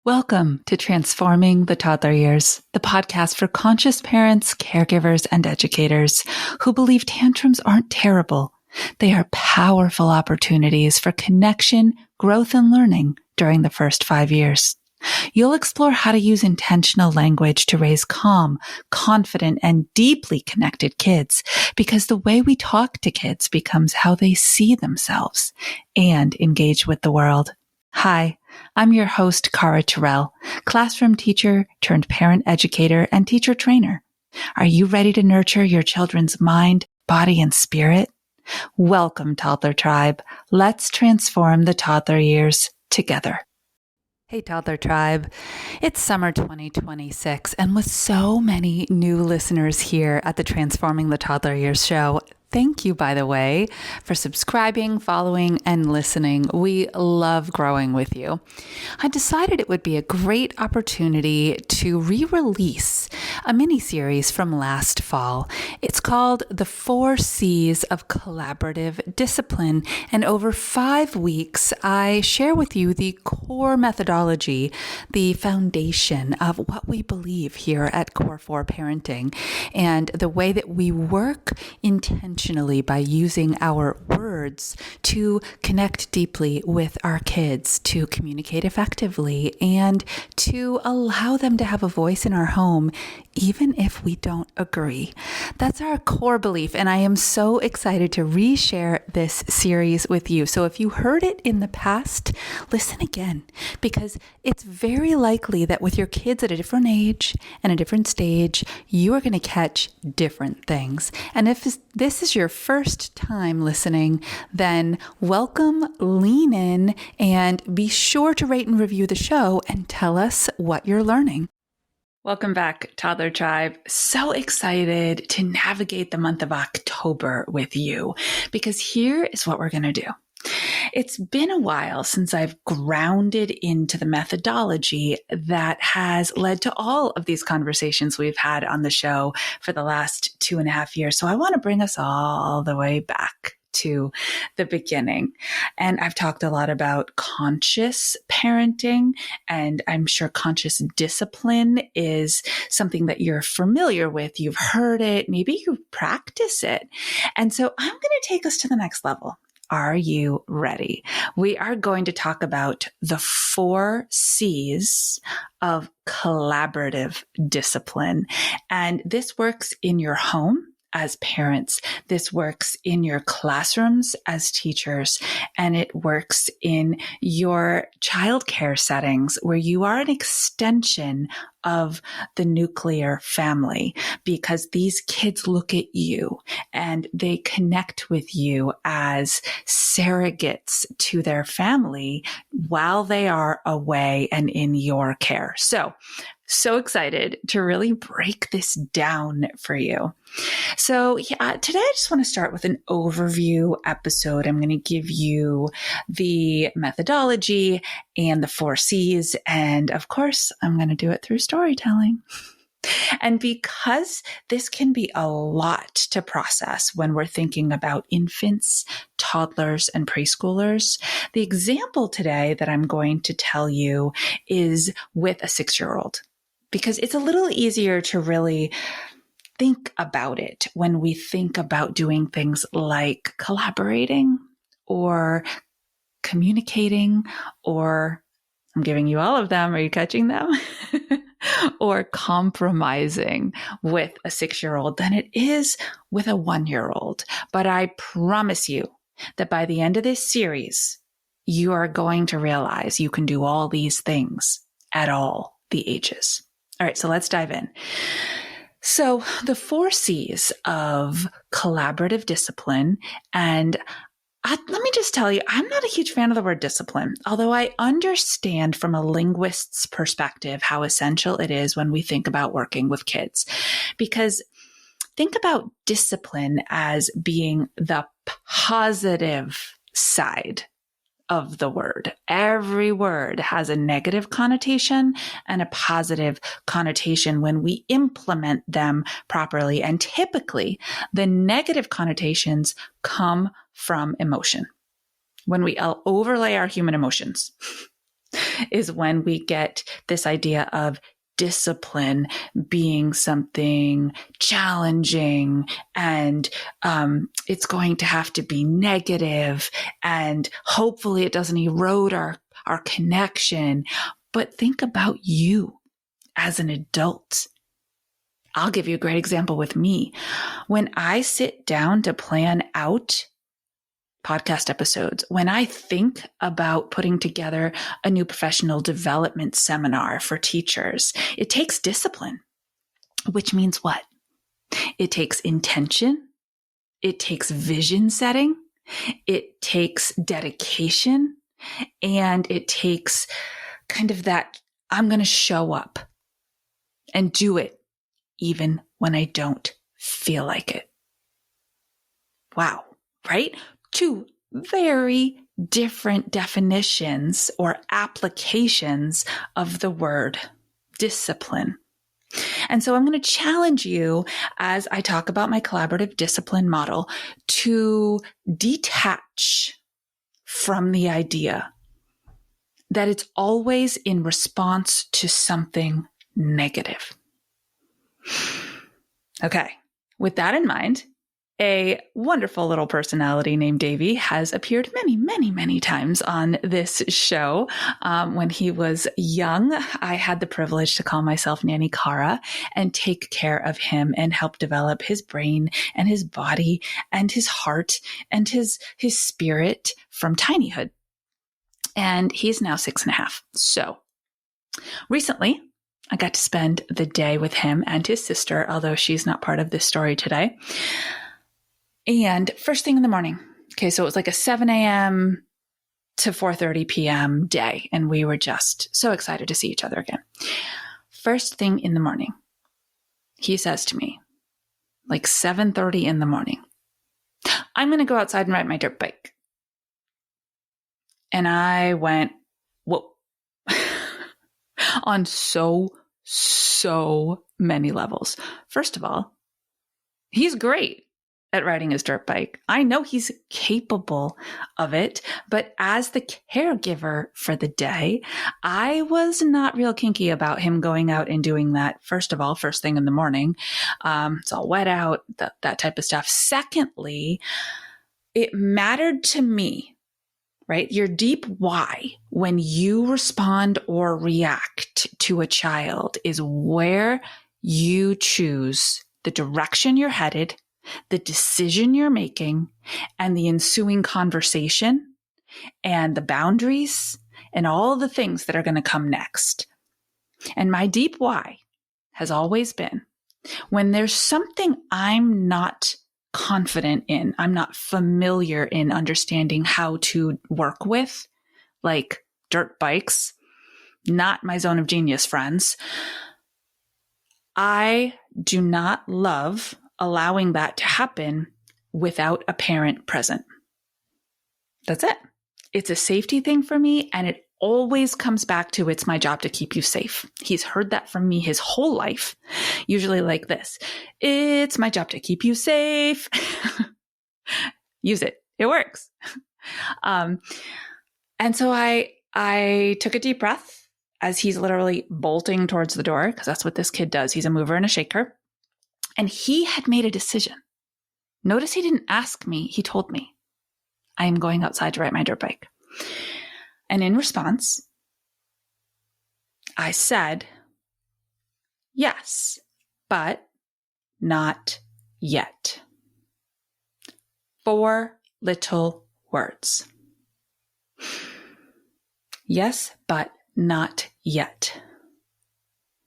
Welcome to Transforming the Toddler Years, the podcast for conscious parents, caregivers, and educators who believe tantrums aren't terrible. They are powerful opportunities for connection, growth, and learning during the first 5 years. You'll explore how to use intentional language to raise calm, confident, and deeply connected kids, because the way we talk to kids becomes how they see themselves and engage with the world. Hi, I'm your host, Cara Terrell, classroom teacher turned parent educator and teacher trainer. Are you ready to nurture your children's mind, body, and spirit? Welcome, Toddler Tribe. Let's transform the toddler years together. Hey, Toddler Tribe. It's summer 2026, and with so many new listeners here at the Transforming the Toddler Years show, thank you, by the way, for subscribing, following, and listening. We love growing with you. I decided it would be a great opportunity to re-release a mini-series from last fall. It's called The 4 C's of Collaborative Discipline, and over 5 weeks, I share with you the core methodology, the foundation of what we believe here at Core 4 Parenting, and the way that we work intentionally by using our words to connect deeply with our kids, to communicate effectively, and to allow them to have a voice in our home, even if we don't agree. That's our core belief, and I am so excited to reshare this series with you. So if you heard it in the past, listen again, because it's very likely that with your kids at a different age and a different stage, you are going to catch different things. And if this is your first time listening, then welcome, lean in, and be sure to rate and review the show and tell us what you're learning. Welcome back, Toddler Tribe. So excited to navigate the month of October with you, because here is what we're going to do. It's been a while since I've grounded into the methodology that has led to all of these conversations we've had on the show for the last 2.5 years. So I want to bring us all the way back to the beginning. And I've talked a lot about conscious parenting, and I'm sure conscious discipline is something that you're familiar with. You've heard it, maybe you practice it. And so I'm going to take us to the next level. Are you ready? We are going to talk about the 4 C's of collaborative discipline. And this works in your home as parents. This works in your classrooms as teachers, and it works in your childcare settings where you are an extension of the nuclear family, because these kids look at you and they connect with you as surrogates to their family while they are away and in your care. So excited to really break this down for you. So today I just want to start with an overview episode. I'm going to give you the methodology and the 4 C's. And of course, I'm going to do it through storytelling. And because this can be a lot to process when we're thinking about infants, toddlers, and preschoolers, the example today that I'm going to tell you is with a 6-year-old, because it's a little easier to really think about it when we think about doing things like collaborating or communicating, or I'm giving you all of them. Are you catching them? Or compromising with a 6-year-old than it is with a 1-year-old. But I promise you that by the end of this series, you are going to realize you can do all these things at all the ages. All right, so let's dive in. So the 4 C's of collaborative discipline, and let me just tell you, I'm not a huge fan of the word discipline, although I understand from a linguist's perspective how essential it is when we think about working with kids. Because think about discipline as being the positive side of the word. Every word has a negative connotation and a positive connotation when we implement them properly. And typically, the negative connotations come from emotion. When we overlay our human emotions, is when we get this idea of discipline being something challenging and it's going to have to be negative and hopefully it doesn't erode our connection. But think about you as an adult. I'll give you a great example with me. When I sit down to plan out podcast episodes, when I think about putting together a new professional development seminar for teachers, it takes discipline, which means what? It takes intention. It takes vision setting. It takes dedication. And it takes kind of that, I'm going to show up and do it even when I don't feel like it. Wow, right? Two very different definitions or applications of the word discipline. And so I'm going to challenge you as I talk about my collaborative discipline model to detach from the idea that it's always in response to something negative. Okay, with that in mind, a wonderful little personality named Davey has appeared many, many, many times on this show. When he was young, I had the privilege to call myself Nanny Cara and take care of him and help develop his brain and his body and his heart and his spirit from tinyhood. And he's now 6.5. So recently, I got to spend the day with him and his sister, although she's not part of this story today. And first thing in the morning, okay, so it was like a 7 a.m. to 4:30 p.m. day, and we were just so excited to see each other again. First thing in the morning, he says to me, like 7:30 in the morning, I'm going to go outside and ride my dirt bike. And I went, whoa, on so many levels. First of all, he's great at riding his dirt bike. I know he's capable of it, but as the caregiver for the day, I was not real kinky about him going out and doing that. First of all, first thing in the morning, it's all wet out, that type of stuff. Secondly, it mattered to me, right? Your deep why when you respond or react to a child is where you choose the direction you're headed, the decision you're making, and the ensuing conversation and the boundaries and all the things that are going to come next. And my deep why has always been when there's something I'm not confident in, I'm not familiar in understanding how to work with, like dirt bikes, not my zone of genius, friends. I do not love allowing that to happen without a parent present. That's it. It's a safety thing for me, and it always comes back to it's my job to keep you safe. He's heard that from me his whole life, usually like this. It's my job to keep you safe. Use it. It works. And so I took a deep breath as he's literally bolting towards the door, because that's what this kid does. He's a mover and a shaker. And he had made a decision. Notice he didn't ask me. He told me, I am going outside to ride my dirt bike. And in response, I said, yes, but not yet. 4 little words. Yes, but not yet.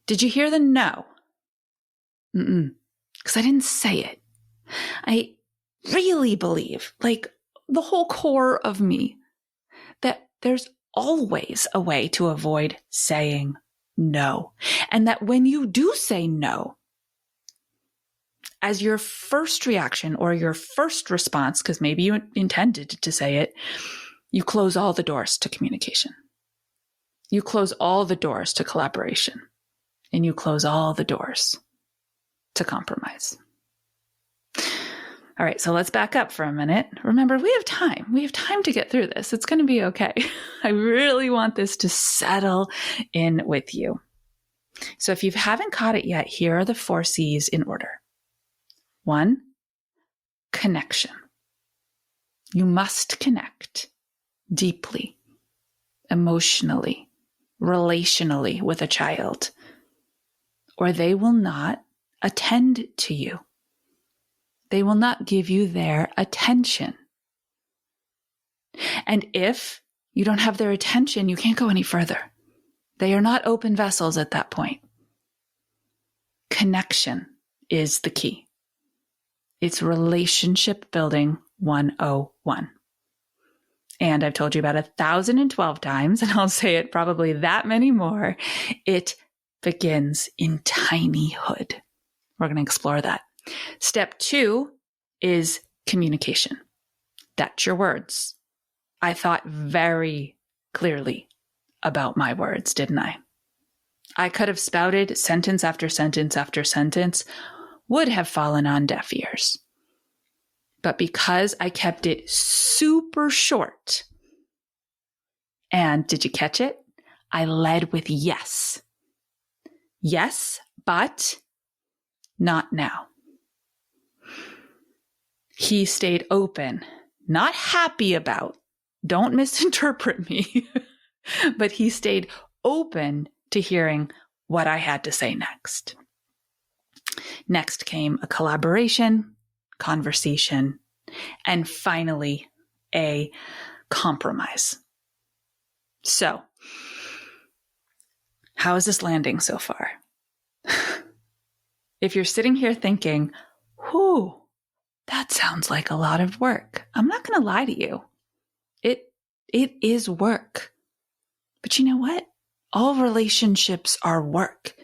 Did you hear the no? Because I didn't say it. I really believe, like the whole core of me, that there's always a way to avoid saying no. And that when you do say no, as your first reaction or your first response, because maybe you intended to say it, you close all the doors to communication. You close all the doors to collaboration. And you close all the doors to compromise. All right, so let's back up for a minute. Remember, we have time. We have time to get through this. It's going to be okay. I really want this to settle in with you. So if you haven't caught it yet, here are the 4 C's in order. 1, connection. You must connect deeply, emotionally, relationally with a child, or they will not attend to you. They will not give you their attention. And if you don't have their attention, you can't go any further. They are not open vessels at that point. Connection is the key. It's relationship building 101. And I've told you about 1,012 times, and I'll say it probably that many more. It begins in tinyhood. We're going to explore that. Step 2 is communication. That's your words. I thought very clearly about my words, didn't I? I could have spouted sentence after sentence after sentence, would have fallen on deaf ears. But because I kept it super short, and did you catch it? I led with yes. Yes, but not now. He stayed open, not happy about, don't misinterpret me, but he stayed open to hearing what I had to say next. Next came a collaboration, conversation, and finally a compromise. So, how is this landing so far? If you're sitting here thinking, whew, that sounds like a lot of work, I'm not going to lie to you. It is work. But you know what? All relationships are work.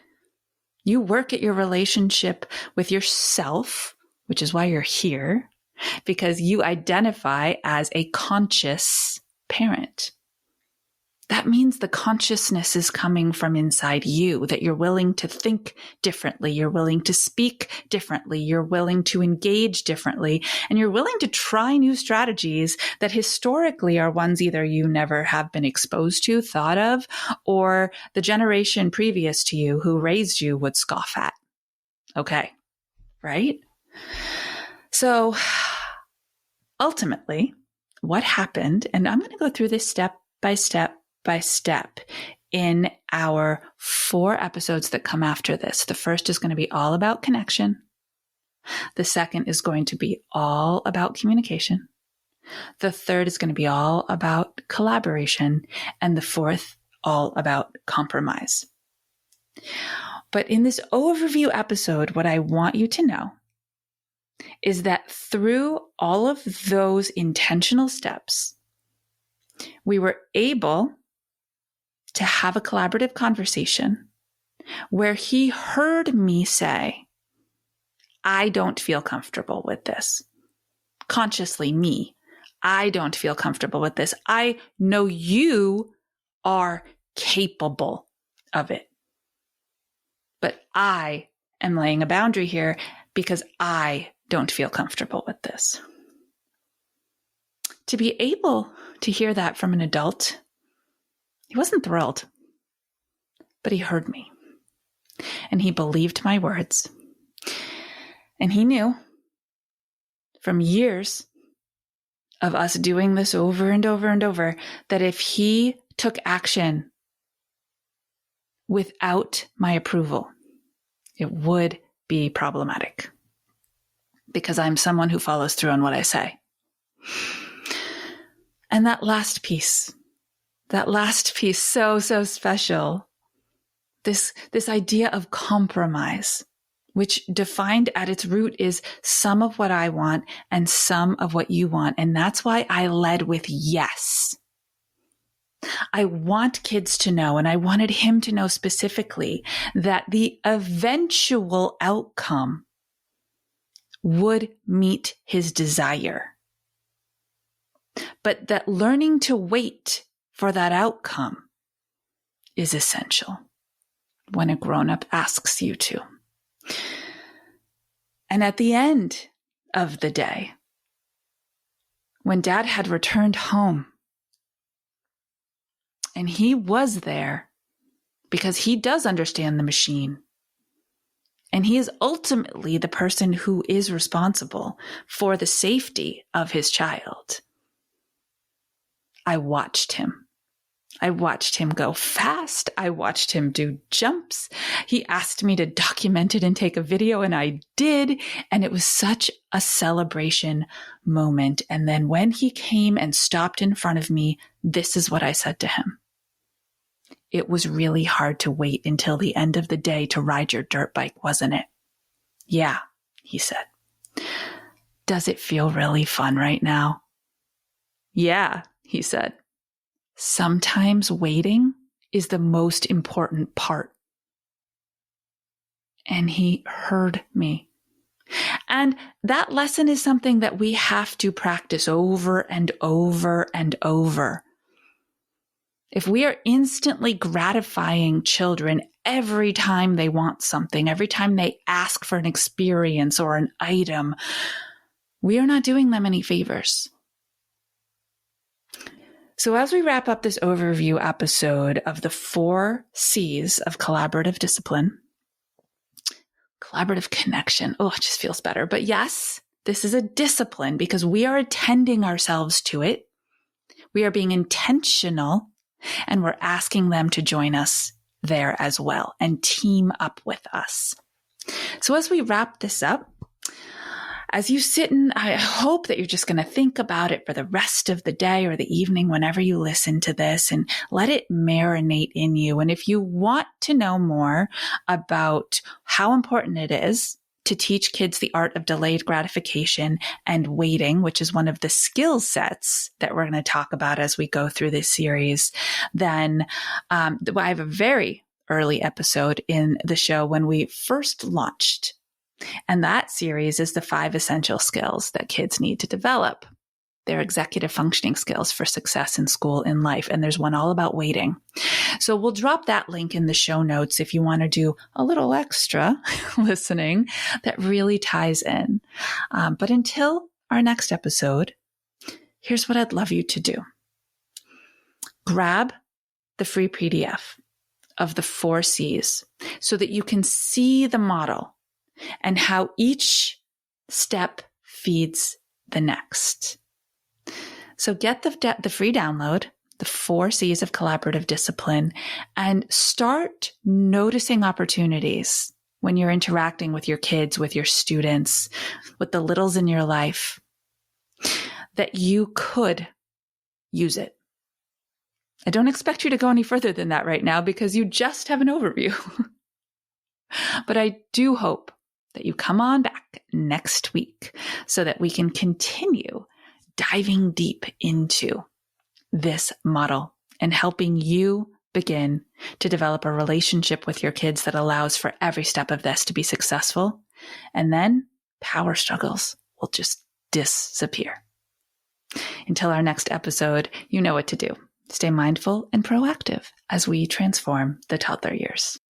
You work at your relationship with yourself, which is why you're here, because you identify as a conscious parent. That means the consciousness is coming from inside you, that you're willing to think differently, you're willing to speak differently, you're willing to engage differently, and you're willing to try new strategies that historically are ones either you never have been exposed to, thought of, or the generation previous to you who raised you would scoff at. Okay, right? So ultimately, what happened, and I'm going to go through this step by step in our 4 episodes that come after this. The first is going to be all about connection. The second is going to be all about communication. The third is going to be all about collaboration. And the fourth, all about compromise. But in this overview episode, what I want you to know is that through all of those intentional steps, we were able to have a collaborative conversation where he heard me say, I don't feel comfortable with this. Consciously, me, I don't feel comfortable with this. I know you are capable of it. But I am laying a boundary here because I don't feel comfortable with this. To be able to hear that from an adult, he wasn't thrilled, but he heard me and he believed my words. And he knew from years of us doing this over and over and over that if he took action without my approval, it would be problematic because I'm someone who follows through on what I say. And that last piece, so special. This idea of compromise, which defined at its root is some of what I want and some of what you want. And that's why I led with yes. I want kids to know, and I wanted him to know specifically, that the eventual outcome would meet his desire. But that learning to wait for that outcome is essential when a grown-up asks you to. And at the end of the day, when Dad had returned home, and he was there because he does understand the machine. And he is ultimately the person who is responsible for the safety of his child. I watched him. I watched him go fast. I watched him do jumps. He asked me to document it and take a video, and I did. And it was such a celebration moment. And then when he came and stopped in front of me, this is what I said to him. It was really hard to wait until the end of the day to ride your dirt bike, wasn't it? Yeah, he said. Does it feel really fun right now? Yeah, he said. Sometimes waiting is the most important part. And he heard me. And that lesson is something that we have to practice over and over and over. If we are instantly gratifying children every time they want something, every time they ask for an experience or an item, we are not doing them any favors. So as we wrap up this overview episode of the 4 C's of collaborative discipline, collaborative connection, it just feels better. But yes, this is a discipline because we are attending ourselves to it. We are being intentional. And we're asking them to join us there as well and team up with us. So as we wrap this up, as you sit and I hope that you're just going to think about it for the rest of the day or the evening whenever you listen to this and let it marinate in you. And if you want to know more about how important it is to teach kids the art of delayed gratification and waiting, which is one of the skill sets that we're going to talk about as we go through this series, then I have a very early episode in the show when we first launched. And that series is the 5 essential skills that kids need to develop. Their executive functioning skills for success in school, in life. And there's one all about waiting. So we'll drop that link in the show notes if you want to do a little extra listening that really ties in. But until our next episode, here's what I'd love you to do. Grab the free PDF of the 4 C's so that you can see the model and how each step feeds the next. So get the free download, the 4 C's of collaborative discipline, and start noticing opportunities when you're interacting with your kids, with your students, with the littles in your life, that you could use it. I don't expect you to go any further than that right now because you just have an overview. But I do hope that you come on back next week so that we can continue diving deep into this model and helping you begin to develop a relationship with your kids that allows for every step of this to be successful. And then power struggles will just disappear. Until our next episode, you know what to do. Stay mindful and proactive as we transform the toddler years.